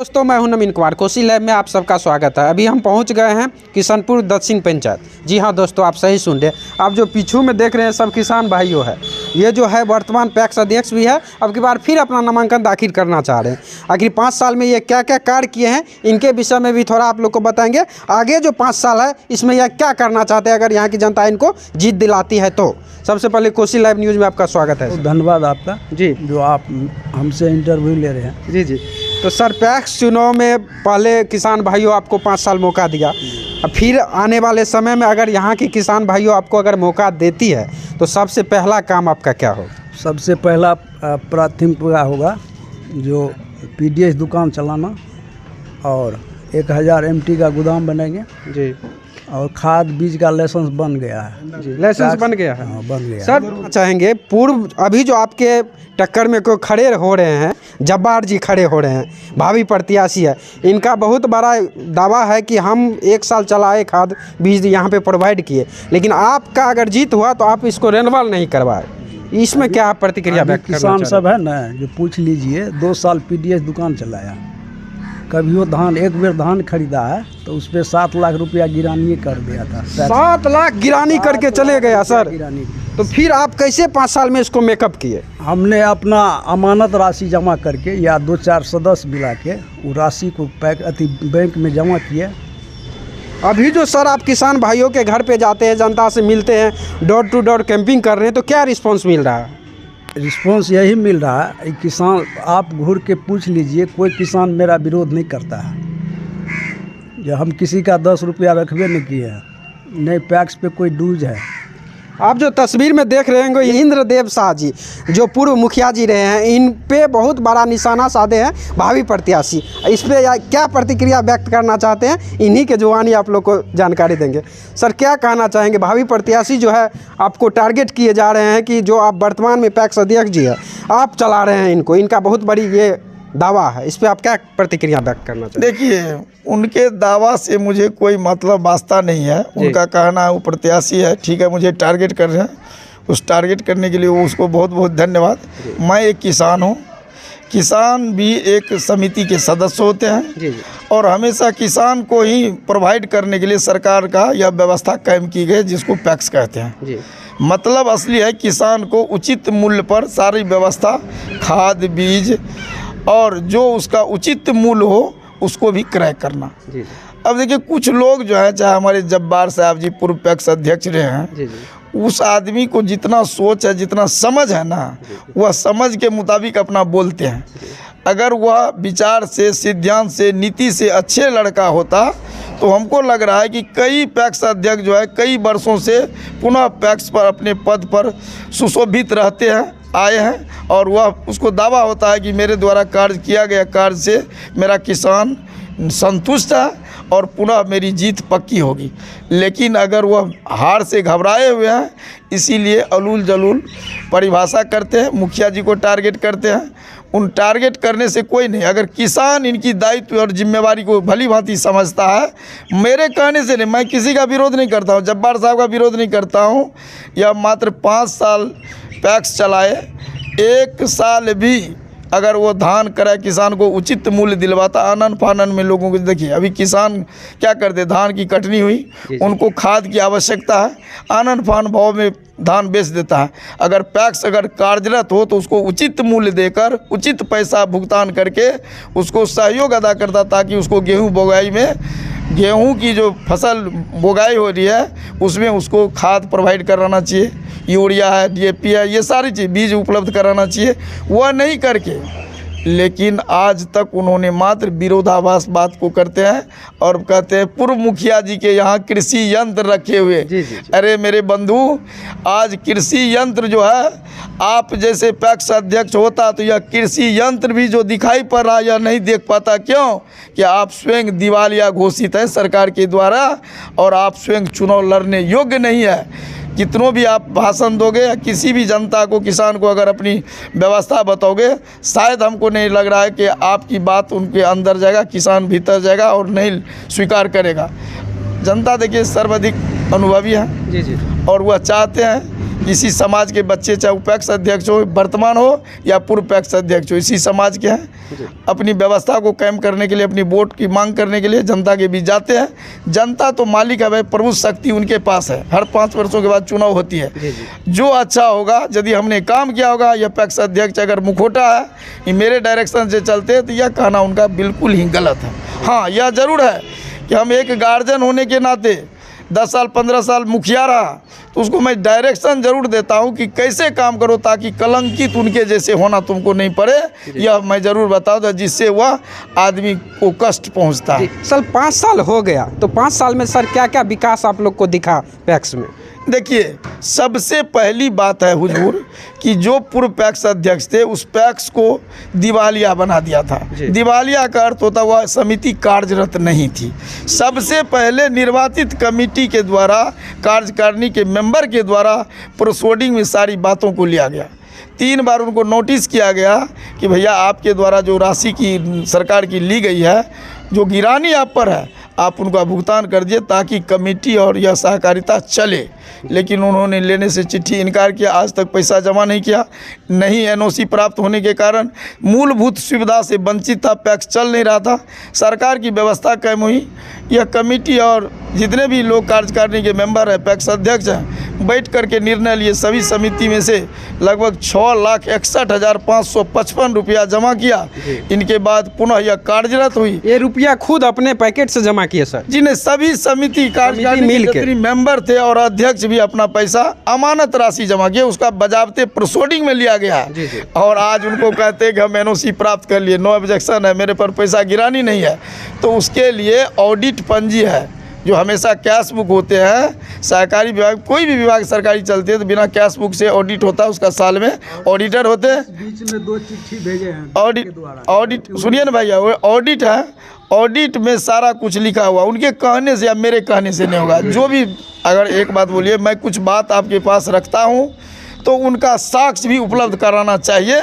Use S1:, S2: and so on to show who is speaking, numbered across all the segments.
S1: दोस्तों मैं हूं नवीन कुमार, कोसी लैब में आप सबका स्वागत है। अभी हम पहुंच गए हैं किशनपुर दक्षिण पंचायत। जी हां दोस्तों, आप सही सुन रहे हैं। आप जो पीछू में देख रहे हैं सब किसान भाइयों है। ये जो है वर्तमान पैक्स अध्यक्ष भी है, अब की बार फिर अपना नामांकन दाखिल करना चाह रहे हैं। आखिर 5 साल में ये क्या क्या कार्य किए हैं, इनके विषय में भी थोड़ा आप लोग को बताएंगे। आगे जो 5 साल है इसमें यह क्या करना चाहते हैं, अगर यहाँ की जनता इनको जीत दिलाती है तो। सबसे पहले कोसी लाइव न्यूज़ में आपका स्वागत है।
S2: धन्यवाद आपका
S1: जी,
S2: जो आप हमसे इंटरव्यू ले रहे हैं।
S1: जी। तो सर, पैक्स चुनाव में पहले किसान भाइयों आपको 5 साल मौका दिया, अब फिर आने वाले समय में अगर यहाँ के किसान भाइयों आपको अगर मौका देती है तो सबसे पहला काम आपका क्या होगा?
S2: सबसे पहला प्राथमिकता होगा जो पीडीएस दुकान चलाना, और 1000 MT का गोदाम बनेंगे
S1: जी,
S2: और खाद बीज का लाइसेंस बन गया है
S1: जी। लाइसेंस बन गया है?
S2: हाँ, बन गया।
S1: सर चाहेंगे पूर्व अभी जो आपके टक्कर में कोई खड़े हो रहे हैं, जब्बार जी खड़े हो रहे हैं, भावी प्रत्याशी है, इनका बहुत बड़ा दावा है कि हम 1 साल चलाए, खाद बीज यहाँ पे प्रोवाइड किए, लेकिन आपका अगर जीत हुआ तो आप इसको रेन्यूअल नहीं करवाए। इसमें क्या आप प्रतिक्रिया व्यक्त करना
S2: किसान
S1: चाहते
S2: सब है ना, जो पूछ लीजिए 2 साल पीडीएस दुकान चलाया, कभी वो धान एक बेर धान खरीदा है तो उस पर 7 लाख रुपया गिरानी कर दिया था।
S1: 7 लाख गिरानी करके चले गया सर।
S2: गिरानी।
S1: तो फिर आप कैसे 5 साल में इसको मेकअप किए?
S2: हमने अपना अमानत राशि जमा करके या 2-4 सदस्य मिला के वो राशि को बैंक में जमा किए।
S1: अभी जो सर आप किसान भाइयों के घर पे जाते हैं, जनता से मिलते हैं, डोर टू डोर कैंपिंग कर रहे हैं, तो क्या रिस्पांस मिल रहा है?
S2: रिस्पांस यही मिल रहा है, किसान आप घूर के पूछ लीजिए, कोई किसान मेरा विरोध नहीं करता है। जो हम किसी का 10 रुपया रखबे नहीं किए हैं, नहीं पैक्स पे कोई डूज है।
S1: आप जो तस्वीर में देख रहे हैं इंद्रदेव शाह जी, जो पूर्व मुखिया जी रहे हैं, इन पे बहुत बड़ा निशाना साधे हैं भावी प्रत्याशी। इस पे क्या प्रतिक्रिया व्यक्त करना चाहते हैं, इन्हीं के जुबानी आप लोग को जानकारी देंगे। सर क्या कहना चाहेंगे? भावी प्रत्याशी जो है आपको टारगेट किए जा रहे हैं कि जो आप वर्तमान में पैक्स अध्यक्ष जी है, आप चला रहे हैं इनको, इनका बहुत बड़ी ये दावा है, इस पे आप क्या प्रतिक्रिया व्यक्त करना चाहते हैं?
S3: देखिए, उनके दावा से मुझे कोई मतलब वास्ता नहीं है। उनका कहना है वो प्रत्याशी है, ठीक है, मुझे टारगेट कर रहे हैं, उस टारगेट करने के लिए उसको बहुत बहुत धन्यवाद। मैं एक किसान हूँ, किसान भी एक समिति के सदस्य होते हैं
S1: जी।
S3: और हमेशा किसान को ही प्रोवाइड करने के लिए सरकार का यह व्यवस्था कायम की गई जिसको पैक्स कहते हैं
S1: जी।
S3: मतलब असली है किसान को उचित मूल्य पर सारी व्यवस्था, खाद बीज और जो उसका उचित मूल्य हो उसको भी क्रय करना।
S1: जी।
S3: अब देखिए, कुछ लोग जो है, चाहे हमारे जब्बार साहब जी पूर्व पैक्स अध्यक्ष रहे हैं,
S1: जी।
S3: उस आदमी को जितना सोच है, जितना समझ है ना, वह समझ के मुताबिक अपना बोलते हैं। अगर वह विचार से, सिद्धांत से, नीति से अच्छे लड़का होता तो हमको लग रहा है कि कई पैक्स अध्यक्ष जो है कई वर्षों से पुनः पैक्स पर अपने पद पर सुशोभित रहते हैं, आए हैं, और वह उसको दावा होता है कि मेरे द्वारा कार्य किया गया कार्य से मेरा किसान संतुष्ट है और पुनः मेरी जीत पक्की होगी। लेकिन अगर वह हार से घबराए हुए हैं, इसीलिए अलूल जलूल परिभाषा करते हैं, मुखिया जी को टारगेट करते हैं। उन टारगेट करने से कोई नहीं, अगर किसान इनकी दायित्व और जिम्मेवारी को भली भांति समझता है, मेरे कहने से नहीं, मैं किसी का विरोध नहीं करता हूँ, जब्बार साहब का विरोध नहीं करता हूँ। यह मात्र 5 साल पैक्स चलाए, 1 साल भी अगर वो धान करे, किसान को उचित मूल्य दिलवाता, आनन फानन में लोगों को, देखिए अभी किसान क्या करते, धान की कटनी हुई, उनको खाद की आवश्यकता है, आनन फान भाव में धान बेच देता है। अगर पैक्स अगर कार्यरत हो तो उसको उचित मूल्य देकर, उचित पैसा भुगतान करके उसको सहयोग अदा करता, ताकि उसको गेहूँ बोआई में, गेहूं की जो फसल बोगाई हो रही है उसमें उसको खाद प्रोवाइड कराना चाहिए, यूरिया है, DAP है, ये सारी चीज़ बीज उपलब्ध कराना चाहिए। वह नहीं करके, लेकिन आज तक उन्होंने मात्र विरोधाभास बात को करते हैं और कहते हैं पूर्व मुखिया जी के यहाँ कृषि यंत्र रखे हुए।
S1: जी, जी, जी।
S3: अरे मेरे बंधु, आज कृषि यंत्र जो है, आप जैसे पैक्स अध्यक्ष होता तो यह कृषि यंत्र भी जो दिखाई पड़ रहा या नहीं देख पाता। क्यों? कि आप स्वयं दिवालिया घोषित हैं सरकार के द्वारा और आप स्वयं चुनाव लड़ने योग्य नहीं है। कितनों भी आप भाषण दोगे या किसी भी जनता को, किसान को अगर अपनी व्यवस्था बताओगे, शायद हमको नहीं लग रहा है कि आपकी बात उनके अंदर जाएगा, किसान भीतर जाएगा और नहीं स्वीकार करेगा। जनता देखिए सर्वाधिक अनुभवी है।
S1: जी।
S3: और वह चाहते हैं किसी समाज के बच्चे, चाहे वो पैक्स अध्यक्ष हो, वर्तमान हो या पूर्व पैक्स अध्यक्ष हो, इसी समाज के हैं। अपनी व्यवस्था को कायम करने के लिए, अपनी वोट की मांग करने के लिए जनता के बीच जाते हैं। जनता तो मालिक है भाई, प्रभु शक्ति उनके पास है। हर 5 वर्षों के बाद चुनाव होती है। जो अच्छा होगा, यदि हमने काम किया होगा, यह पैक्स अध्यक्ष अगर मुखोटा है, ये मेरे डायरेक्शन से चलते हैं, तो यह कहना उनका बिल्कुल ही गलत है। हाँ, यह ज़रूर है कि हम एक गार्जियन होने के नाते 10 साल 15 साल मुखिया रहा, तो उसको मैं डायरेक्शन ज़रूर देता हूं कि कैसे काम करो ताकि कलंकित उनके जैसे होना तुमको नहीं पड़े। यह मैं ज़रूर बताऊँ, जिससे वह आदमी को कष्ट पहुंचता है।
S1: सर 5 साल हो गया, तो 5 साल में सर क्या क्या विकास आप लोग को दिखा पैक्स में?
S3: देखिए, सबसे पहली बात है हुजूर कि जो पूर्व पैक्स अध्यक्ष थे, उस पैक्स को दिवालिया बना दिया था। दिवालिया का अर्थ होता वह समिति कार्यरत नहीं थी। सबसे पहले निर्वाचित कमेटी के द्वारा, कार्यकारिणी के मेंबर के द्वारा प्रोसीडिंग में सारी बातों को लिया गया। 3 बार उनको नोटिस किया गया कि भैया आपके द्वारा जो राशि की सरकार की ली गई है, जो गिरानी आप पर है, आप उनका भुगतान कर दिए ताकि कमेटी और यह सहकारिता चले। लेकिन उन्होंने लेने से चिट्ठी इनकार किया, आज तक पैसा जमा नहीं किया। नहीं एनओसी प्राप्त होने के कारण मूलभूत सुविधा से वंचित था, पैक्स चल नहीं रहा था। सरकार की व्यवस्था कायम हुई। यह कमेटी और जितने भी लोग कार्यकारिणी के मेंबर हैं, पैक्स अध्यक्ष हैं, बैठ करके निर्णय लिए। सभी समिति में से लगभग 6,61,555 रुपया जमा किया। इनके बाद पुनः यह कार्यरत हुई।
S1: ये रुपया खुद अपने पैकेट से जमा किए सर?
S3: जी नहीं, सभी समिति कार्यकारिणी के जितने मेंबर थे और अध्यक्ष भी अपना पैसा अमानत राशि जमा किए। उसका बजाबते प्रोसीडिंग में लिया गया। और आज उनको कहते हैं कि हम एनओसी प्राप्त कर लिए, नो ऑब्जेक्शन है, मेरे पर पैसा गिरानी नहीं है। तो उसके लिए ऑडिट पंजी है, जो हमेशा कैश बुक होते हैं। सहकारी विभाग, कोई भी विभाग सरकारी चलती है तो बिना कैश बुक से ऑडिट होता है। उसका साल में ऑडिटर होते हैं।
S2: बीच में 2 चिट्ठी भेजे हैं
S3: ऑडिट सुनिए ना भैया, वो ऑडिट है। ऑडिट में सारा कुछ लिखा हुआ, उनके कहने से या मेरे कहने से नहीं होगा। जो भी, अगर एक बात बोलिए, मैं कुछ बात आपके पास रखता हूँ तो उनका साक्ष्य भी उपलब्ध कराना चाहिए।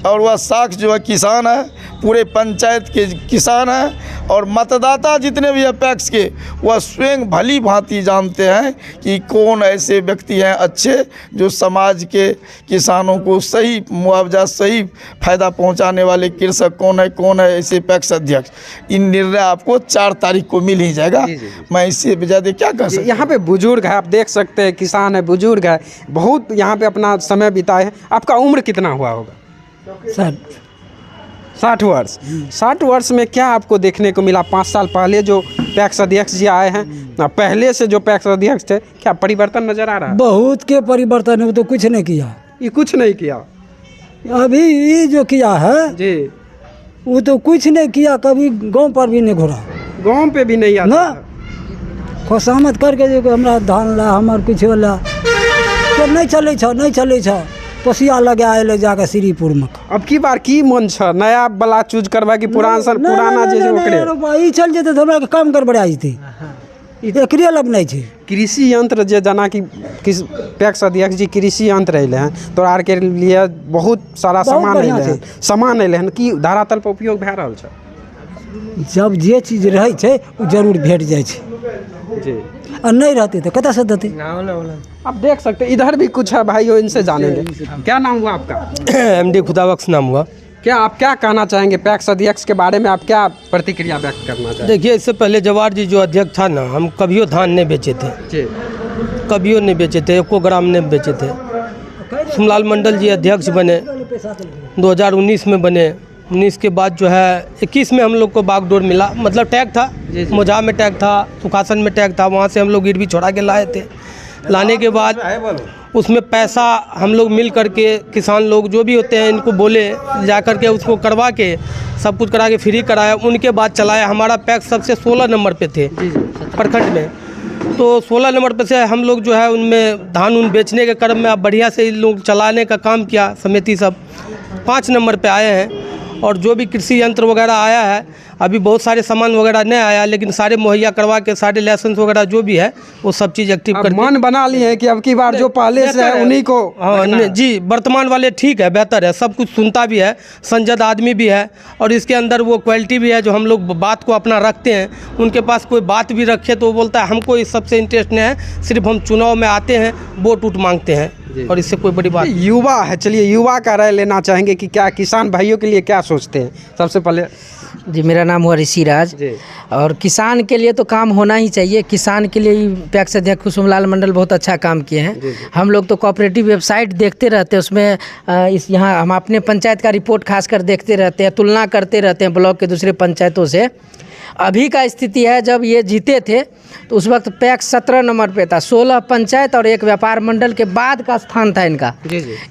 S3: और वह साक्ष्य जो है किसान है, पूरे पंचायत के किसान हैं, और मतदाता जितने भी पैक्स के, वह स्वयं भली भांति जानते हैं कि कौन ऐसे व्यक्ति हैं अच्छे, जो समाज के किसानों को सही मुआवजा, सही फायदा पहुंचाने वाले कृषक कौन है ऐसे पैक्स अध्यक्ष। इन निर्णय आपको 4 तारीख को मिल ही जाएगा। मैं इससे ज़्यादा क्या कर सकता हूं?
S1: यहाँ पे बुजुर्ग है, आप देख सकते हैं, किसान है, बुजुर्ग है, बहुत यहाँ पे अपना समय बिताए हैं। आपका उम्र कितना हुआ होगा? 60 वर्ष। 60 वर्ष में क्या आपको देखने को मिला? 5 साल पहले जो पैक्स अध्यक्ष जी आए हैं, पहले से जो पैक्स अध्यक्ष थे, क्या परिवर्तन नजर आ रहा है?
S2: बहुत के परिवर्तन है, वो तो कुछ नहीं किया।
S1: ये कुछ नहीं किया
S2: अभी ये जो किया है
S1: जी,
S2: वो तो कुछ नहीं किया। कभी गांव पर भी नहीं घुरा,
S1: गांव पे भी नहीं आता
S2: ना खुशामद करके जो हमरा धान ला, हमार कुछ होला तो नहीं चले छ पसिया लगा ले जाके श्रीपुर में।
S1: अब की बार की मन छ नया वाला चूज करवा कि पुराना जैसे ओकरे
S2: ई चल जेते तो हमरा के काम गड़बड़ाई थी। एकरे लब नहीं छे।
S1: कृषि यंत्र जे जना कि पैक्स अध्यक्ष जी कृषि यंत्र अइले हैं, तो आर के लिए बहुत सारा सामान अइले हैं कि धरातल पर उपयोग भए रहल छ।
S2: जब जे चीज रहे छे वो जरूर भेट जाए छे
S1: जी,
S2: और नहीं रहते तो कता से देते।
S1: आप देख सकते हैं, इधर भी कुछ है भाइयों, इनसे जानेंगे। क्या नाम हुआ आपका?
S4: एमडी खुदाबख्श नाम हुआ।
S1: क्या आप क्या कहना चाहेंगे पैक्स अध्यक्ष के बारे में? आप क्या प्रतिक्रिया व्यक्त करना चाहेंगे?
S4: देखिए, इससे पहले जवाहर जी जो अध्यक्ष था ना, हम कभियो धान नहीं बेचे थे
S1: जी,
S4: कभियो नहीं बेचे थे, 1 ग्राम नहीं बेचे थे। सुमलाल मंडल जी अध्यक्ष बने, 2019 में बने। 19 के बाद जो है 21 में हम लोग को बागडोर मिला, मतलब टैग था, मोजा में टैग था, सुखासन में टैग था, वहाँ से हम लोग गिरवी छोड़ा के लाए थे। लाने के बाद उसमें पैसा हम लोग मिल करके, किसान लोग जो भी होते हैं, इनको बोले जा कर के उसको करवा के, सब कुछ करा के फ्री कराया। उनके बाद चलाया। हमारा पैक्स सबसे 16 नंबर पे थे प्रखंड में। तो 16 नंबर पे से हम लोग जो है उनमें धान उन बेचने के क्रम में अब बढ़िया से इन लोग चलाने का काम किया। समिति सब 5 नंबर पे आए हैं। और जो भी कृषि यंत्र वगैरह आया है, अभी बहुत सारे सामान वगैरह नहीं आया, लेकिन सारे मुहैया करवा के, सारे लाइसेंस वगैरह जो भी है वो सब चीज़ एक्टिव कर
S1: मन बना लिए हैं कि अब की बार जो पहले से है उन्हीं को।
S4: हाँ जी, वर्तमान वाले ठीक है, बेहतर है, सब कुछ सुनता भी है, संजद आदमी भी है, और इसके अंदर वो क्वालिटी भी है जो हम लोग बात को अपना रखते हैं। उनके पास कोई बात भी रखे तो वो बोलता है हमको इस सबसे इंटरेस्ट नहीं है, सिर्फ हम चुनाव में आते हैं, वोट मांगते हैं। और इससे कोई बड़ी बात
S1: युवा है, चलिए युवा का राय लेना चाहेंगे कि क्या किसान भाइयों के लिए क्या सोचते हैं सबसे पहले।
S5: जी, मेरा नाम हुआ ऋषिराज। और किसान के लिए तो काम होना ही चाहिए। किसान के लिए ही पैक्स अध्यक्ष कुसुमलाल मंडल बहुत अच्छा काम किए हैं। हम लोग तो कोऑपरेटिव वेबसाइट देखते रहते हैं, उसमें इस यहाँ हम अपने पंचायत का रिपोर्ट खासकर देखते रहते हैं, तुलना करते रहते हैं ब्लॉक के दूसरे पंचायतों से। अभी का स्थिति है, जब ये जीते थे तो उस वक्त पैक्स 17 नंबर पे था, 16 पंचायत और एक व्यापार मंडल के बाद का स्थान था इनका।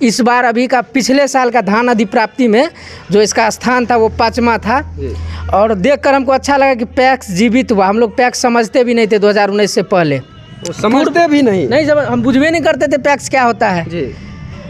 S5: इस बार अभी का पिछले साल का धान अधिप्राप्ति में जो इसका स्थान था वो 5वां था। और देखकर हमको अच्छा लगा कि पैक्स जीवित हुआ। हम लोग पैक्स समझते भी नहीं थे 2019 से पहले,
S1: समझते भी नहीं
S5: जब हम बुझ भी नहीं करते थे पैक्स क्या होता है।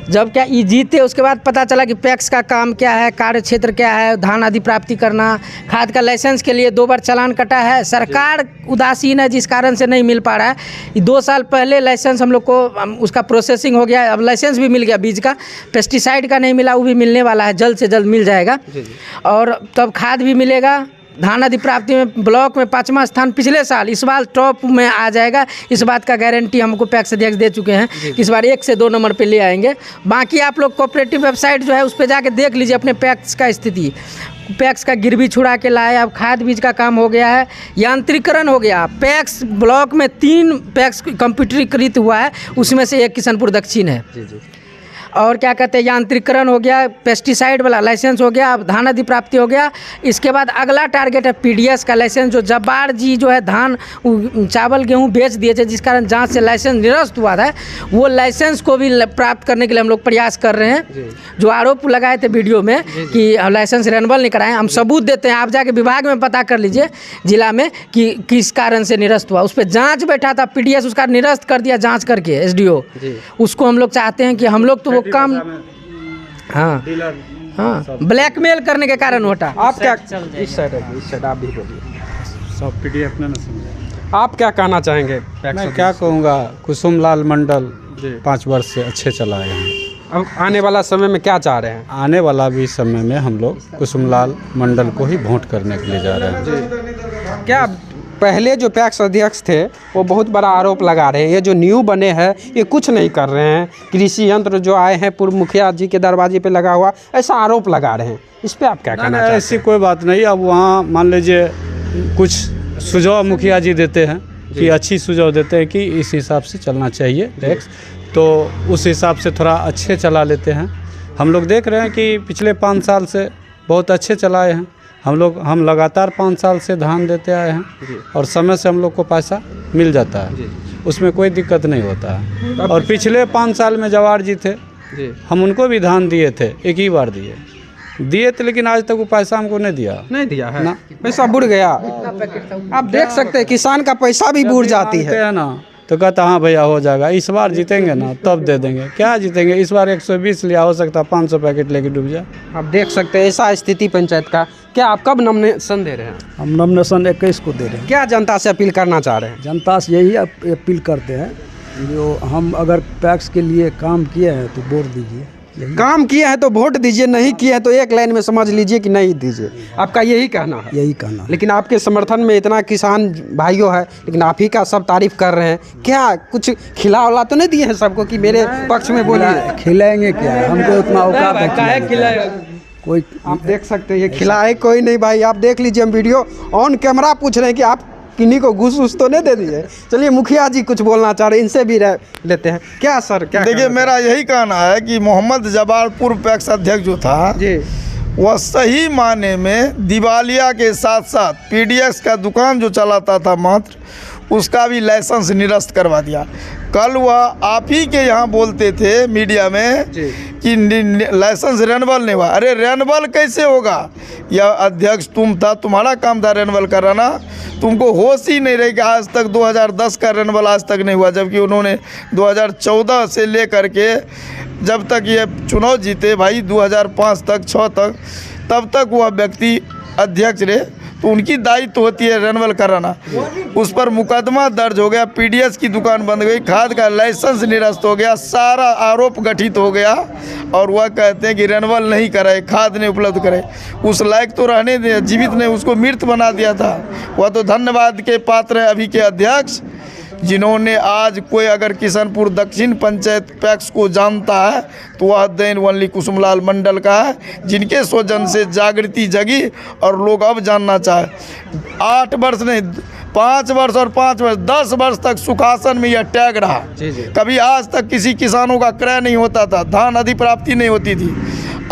S5: जब क्या ये जीते उसके बाद पता चला कि पैक्स का काम क्या है, कार्य क्षेत्र क्या है, धान आदि प्राप्ति करना, खाद का लाइसेंस के लिए 2 बार चालान कटा है। सरकार उदासीन है जिस कारण से नहीं मिल पा रहा है। 2 साल पहले लाइसेंस हम लोग को उसका प्रोसेसिंग हो गया, अब लाइसेंस भी मिल गया बीज का। पेस्टिसाइड का नहीं मिला, वो भी मिलने वाला है, जल्द से जल्द मिल जाएगा। और तब खाद भी मिलेगा। धान अधिप्राप्ति में ब्लॉक में 5वां स्थान पिछले साल, इस बार टॉप में आ जाएगा। इस बात का गारंटी हमको पैक्स अध्यक्ष दे चुके हैं कि इस बार 1 से 2 नंबर पे ले आएंगे। बाकी आप लोग कोऑपरेटिव वेबसाइट जो है उस पर जाके देख लीजिए अपने पैक्स का स्थिति। पैक्स का गिरवी छुड़ा के लाए, अब खाद बीज का काम हो गया है, यांत्रिकरण हो गया। पैक्स ब्लॉक में 3 पैक्स कंप्यूटरीकृत हुआ है, उसमें से 1 किशनपुर दक्षिण है। और क्या कहते हैं, यांत्रिकरण हो गया, पेस्टिसाइड वाला लाइसेंस हो गया, अब धान अधिप्राप्ति हो गया। इसके बाद अगला टारगेट है पीडीएस का लाइसेंस, जो जब्बार जी जो है धान चावल गेहूं बेच दिए थे, जिस कारण जांच से लाइसेंस निरस्त हुआ था, वो लाइसेंस को भी प्राप्त करने के लिए हम लोग प्रयास कर रहे हैं। जो आरोप लगाए थे वीडियो में कि लाइसेंस रेन्यूअल नहीं कराएं, हम सबूत देते हैं। आप जाके विभाग में पता कर लीजिए जिला में कि किस कारण से निरस्त हुआ। उस पर जाँच बैठा था, पीडीएस उसका निरस्त कर दिया जाँच करके एसडीओ। उसको हम लोग चाहते हैं कि हम लोग तो वो काम हाँ ब्लैकमेल करने के कारण होता।
S1: आप क्या इस साइड आप भी बोलिए।
S6: सब पीडीएफ में ना समझे।
S1: आप क्या कहना चाहेंगे?
S6: मैं क्या कहूँगा, कुसुमलाल मंडल 5 वर्ष से अच्छे चलाए हैं।
S1: अब आने वाला समय में क्या चाह रहे हैं?
S6: आने वाला भी समय में हम लोग कुसुमलाल मंडल को ही वोट करने के लिए जा रहे हैं।
S1: क्या पहले जो पैक्स अध्यक्ष थे वो बहुत बड़ा आरोप लगा रहे हैं, ये जो न्यू बने हैं ये कुछ नहीं कर रहे हैं, कृषि यंत्र जो आए हैं पूर्व मुखिया जी के दरवाजे पे लगा हुआ, ऐसा आरोप लगा रहे हैं। इस पे आप क्या कहना चाहते हैं?
S6: ऐसी कोई बात नहीं। अब वहाँ मान लीजिए कुछ सुझाव मुखिया जी देते हैं कि अच्छी सुझाव देते हैं कि इस हिसाब से चलना चाहिए टैक्स, तो उस हिसाब से थोड़ा अच्छे चला लेते हैं। हम लोग देख रहे हैं कि पिछले 5 साल से बहुत अच्छे चलाए हैं। हम लगातार 5 साल से धान देते आए हैं और समय से हम लोग को पैसा मिल जाता है, उसमें कोई दिक्कत नहीं होता है। और पिछले 5 साल में जवाहर जी थे, हम उनको भी धान दिए थे, 1 ही बार दिए थे, लेकिन आज तक वो पैसा हमको नहीं दिया
S1: है ना, पैसा बुड़ गया। आप देख सकते हैं किसान का पैसा भी बुड़ जाती है
S6: ना, तो कहता हाँ भैया हो जाएगा, इस बार जीतेंगे ना तब दे देंगे। क्या जीतेंगे, इस बार 120 लिया, हो सकता है 500 पैकेट लेके डूब जाए।
S1: आप देख सकते हैं ऐसा स्थिति पंचायत का। क्या आप कब नॉमिनेशन दे रहे हैं?
S2: हम नॉमिनेशन 21 को दे रहे हैं।
S1: क्या जनता से अपील करना चाह रहे हैं?
S2: जनता से यही अपील करते हैं, जो हम अगर पैक्स के लिए काम किए हैं तो वोट दीजिए।
S1: काम किए हैं तो वोट दीजिए, नहीं किए हैं तो एक लाइन में समझ लीजिए कि नहीं दीजिए। आपका यही कहना है?
S2: यही कहना है।
S1: लेकिन आपके समर्थन में इतना किसान भाइयों है, लेकिन आप ही का सब तारीफ कर रहे हैं। क्या कुछ खिला तो नहीं दिए हैं सबको कि मेरे पक्ष में बोलिए?
S2: खिलाएंगे क्या, हमको उतना औकात है कोई।
S1: आप देख सकते हैं ये खिलाए कोई नहीं भाई। आप देख लीजिए, हम वीडियो ऑन कैमरा पूछ रहे हैं कि आप किन्हीं को घूस तो नहीं दे दिए। चलिए मुखिया जी कुछ बोलना चाह रहे हैं, इनसे भी लेते हैं। क्या सर, क्या
S3: देखिए, मेरा यही कहना है कि मोहम्मद जब्बार पूर्व पैक्स अध्यक्ष जो था
S1: जी,
S3: वह सही माने में दिवालिया के साथ साथ पीडीएस का दुकान जो चलाता था मात्र, उसका भी लाइसेंस निरस्त करवा दिया। कल वह आप ही के यहाँ बोलते थे मीडिया में कि लाइसेंस रेन्यूअल नहीं हुआ। अरे रेन्यूअल कैसे होगा? यह अध्यक्ष तुम था, तुम्हारा काम था रेन्यूअल कराना। तुमको होश ही नहीं रही कि आज तक 2010 का रेन्यूअल आज तक नहीं हुआ, जबकि उन्होंने 2014 से लेकर के जब तक ये चुनाव जीते भाई 2005 तक 6 तक, तब तक वह व्यक्ति अध्यक्ष रहे, तो उनकी दायित्व होती है रेन्यूअल कराना। उस पर मुकदमा दर्ज हो गया, पीडीएस की दुकान बंद गई, खाद का लाइसेंस निरस्त हो गया, सारा आरोप गठित हो गया और वह कहते हैं कि रेन्यूअल नहीं कराए, खाद नहीं उपलब्ध करे। उस लायक तो रहने दे, जीवित ने उसको मृत बना दिया था। वह तो धन्यवाद के पात्र है अभी के अध्यक्ष, जिन्होंने आज कोई अगर किशनपुर दक्षिण पंचायत पैक्स को जानता है तो वह देन ओनली कुसुमलाल मंडल का है, जिनके स्वजन से जागृति जगी और लोग अब जानना चाहे। 8 वर्ष नहीं, 5 वर्ष और 5 वर्ष 10 वर्ष तक सुखासन में यह टैग रहा। कभी आज तक किसी किसानों का क्रय नहीं होता था, धान अधिप्राप्ति नहीं होती थी।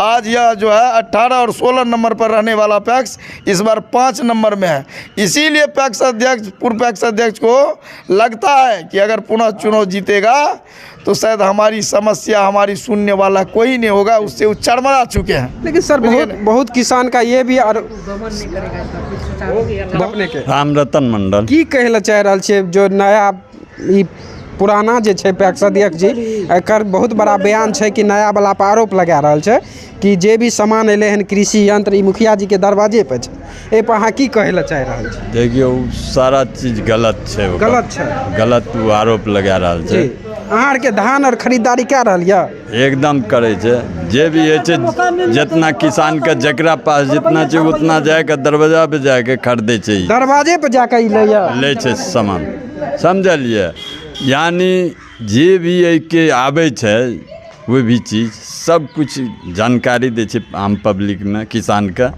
S3: आज यह जो है 18 और 16 नंबर पर रहने वाला पैक्स इस बार 5 नंबर में है। इसीलिए पैक्स अध्यक्ष, पूर्व पैक्स अध्यक्ष को लगता है कि अगर पुनः चुनाव जीतेगा तो शायद हमारी समस्या, हमारी सुनने वाला कोई नहीं होगा, उससे वो चरमरा चुके हैं।
S1: लेकिन सर बहुत किसान का ये भी
S7: राम रतन मंडल
S1: की कहला चाह रहल छै जो नया ई पुराना जे छै पैक्स अध्यक्ष जी, एकर बहुत बड़ा बयान छै कि नया वाला पर आरोप लगा रहल छै कि जे भी सामान एले हन कृषि यंत्र ई मुखिया जी के दरवाजे पे छै। ए पर अहाँ की कहला चाह रहल छी?
S7: देखियो सारा चीज गलत छै,
S1: गलत छै,
S7: गलत वो आरोप लगा रहल छै।
S1: अहाँ आर के धान और खरीदारी क्या रहल या?
S7: एकदम करे छै, जे भी है छै, जितना किसान के जकरा पास जितना छै उतना जाके दरवाजा पे जाके खरीदे छै,
S1: दरवाजे पे जाके ले
S7: छै सामान, समझलिए। यानी जे भी के आबै छै वो भी चीज सब कुछ जानकारी दै छै आम पब्लिक में, किसान के,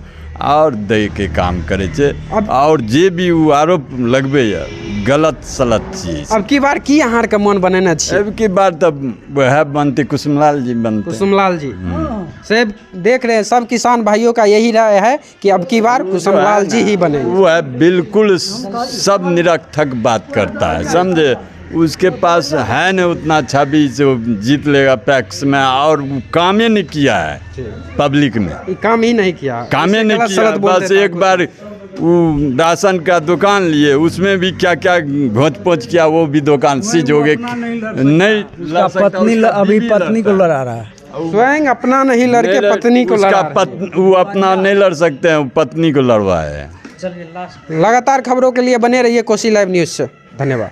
S7: और दे के काम करे छै। और जे भी वो आरोप लगबे गलत सलत चीज।
S1: अब की बार की अहाँ के मन बनेने छी?
S7: अब की बार तब वह बनते कुसुमलाल जी बनते।
S1: कुसुमलाल जी से देख रहे हैं, सब किसान भाइयों का यही राय है कि अब की बार कुसुमलाल जी ही बने।
S7: वो है बिल्कुल सब निरर्थक बात करता है, समझे। उसके पास है न उतना छवि से जीत लेगा पैक्स में, और वो काम ही नहीं किया है पब्लिक में,
S1: काम ही नहीं किया,
S7: काम ही नहीं किया। बस एक बार वो राशन का दुकान लिए, उसमें भी क्या क्या घोंच पोच किया, वो भी दुकान सीज हो गए। नहीं
S2: पत्नी अभी पत्नी को लड़ा रहा है,
S1: स्वयं अपना नहीं लड़के पत्नी को लड़ा।
S7: वो अपना नहीं लड़ सकते हैं, पत्नी को लड़वाए।
S1: लगातार खबरों के लिए बने रहिए कोसी लाइव न्यूज़ से। धन्यवाद।